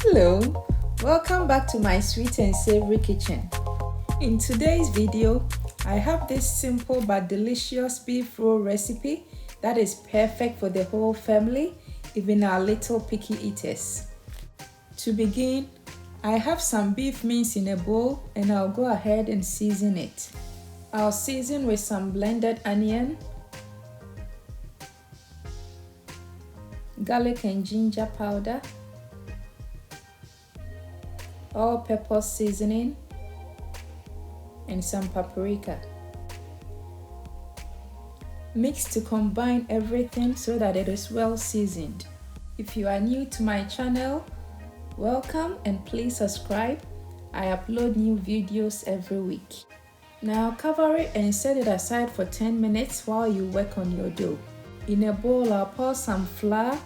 Hello, welcome back to my sweet and savory kitchen. In today's video, I have this simple but delicious beef roll recipe that is perfect for the whole family, even our little picky eaters. To begin, I have some beef mince in a bowl and I'll go ahead and season it. I'll season with some blended onion, garlic and ginger powder, all-purpose seasoning, and some paprika. Mix to combine everything so that it is well seasoned. If you are new to my channel, welcome and please subscribe. I upload new videos every week. Now cover it and set it aside for 10 minutes while you work on your dough. In a bowl, I'll pour some flour,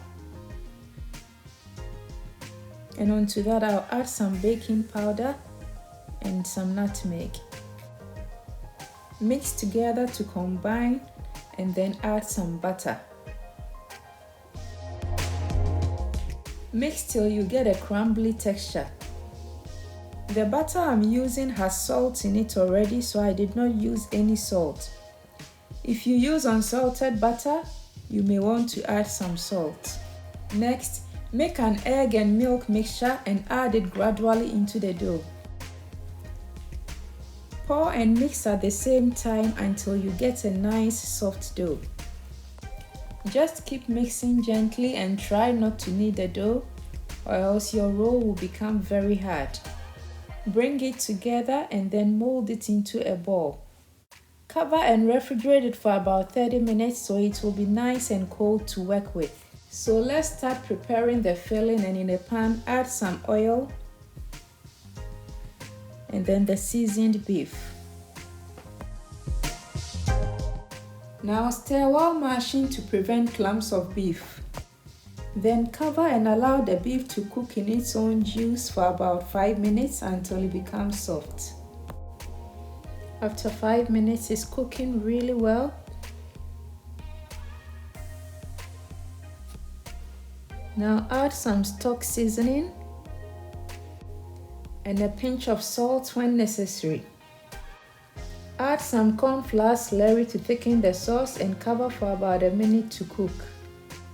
and onto that I'll add some baking powder and some nutmeg. Mix together to combine and then add some butter. Mix till you get a crumbly texture. The butter I'm using has salt in it already, so I did not use any salt. If you use unsalted butter, you may want to add some salt. Next, make an egg and milk mixture and add it gradually into the dough. Pour and mix at the same time until you get a nice soft dough. Just keep mixing gently and try not to knead the dough, or else your roll will become very hard. Bring it together and then mold it into a ball. Cover and refrigerate it for about 30 minutes so it will be nice and cold to work with. So let's start preparing the filling, and in a pan add some oil and then the seasoned beef. Now stir while mashing to prevent clumps of beef. Then cover and allow the beef to cook in its own juice for about 5 minutes until it becomes soft. After 5 minutes, it's cooking really well. Now add some stock seasoning and a pinch of salt when necessary. Add some corn flour slurry to thicken the sauce and cover for about a minute to cook.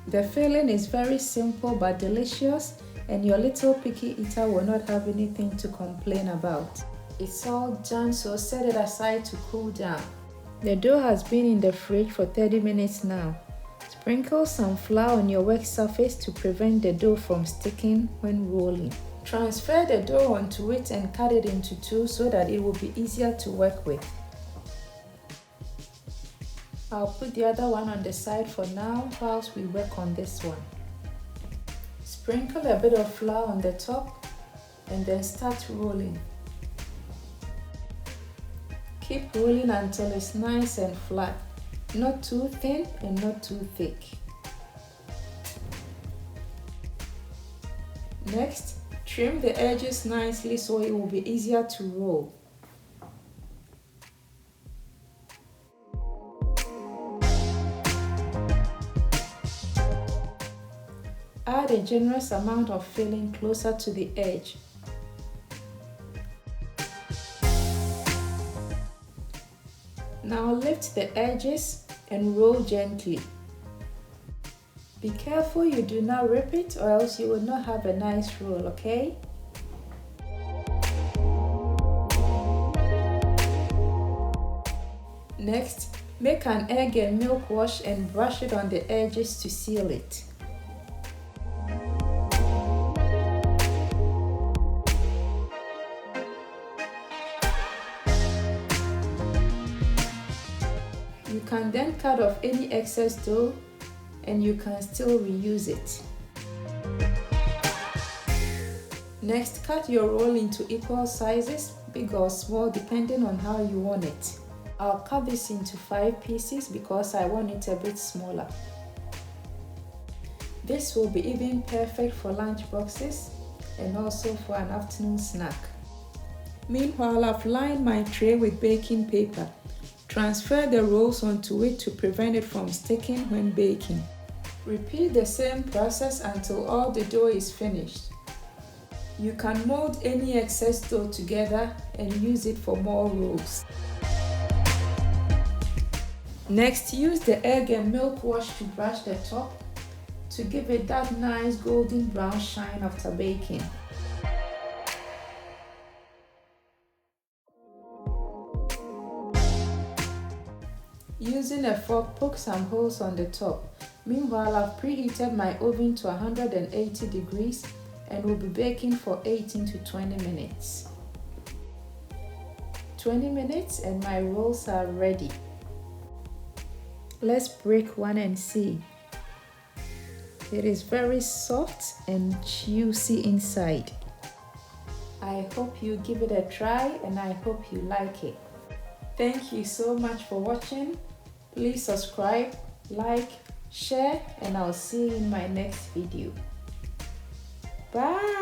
The filling is very simple but delicious, and your little picky eater will not have anything to complain about. It's all done, so set it aside to cool down. The dough has been in the fridge for 30 minutes now. Sprinkle some flour on your work surface to prevent the dough from sticking when rolling. Transfer the dough onto it and cut it into two so that it will be easier to work with. I'll put the other one on the side for now whilst we work on this one. Sprinkle a bit of flour on the top and then start rolling. Keep rolling until it's nice and flat, not too thin and not too thick. Next, trim the edges nicely so it will be easier to roll. Add a generous amount of filling closer to the edge. Now lift the edges and roll gently. Be careful you do not rip it, or else you will not have a nice roll, okay? Next, make an egg and milk wash and brush it on the edges to seal it. You can then cut off any excess dough and you can still reuse it. Next, cut your roll into equal sizes, big or small depending on how you want it. I'll cut this into 5 pieces because I want it a bit smaller. This will be even perfect for lunch boxes and also for an afternoon snack. Meanwhile, I've lined my tray with baking paper. Transfer the rolls onto it to prevent it from sticking when baking. Repeat the same process until all the dough is finished. You can mold any excess dough together and use it for more rolls. Next, use the egg and milk wash to brush the top to give it that nice golden brown shine after baking. Using a fork, poke some holes on the top. Meanwhile, I've preheated my oven to 180 degrees and will be baking for 18 to 20 minutes. 20 minutes and my rolls are ready. Let's break one and see. It is very soft and juicy inside. I hope you give it a try and I hope you like it. Thank you so much for watching. Please subscribe, like, share, and I'll see you in my next video. Bye!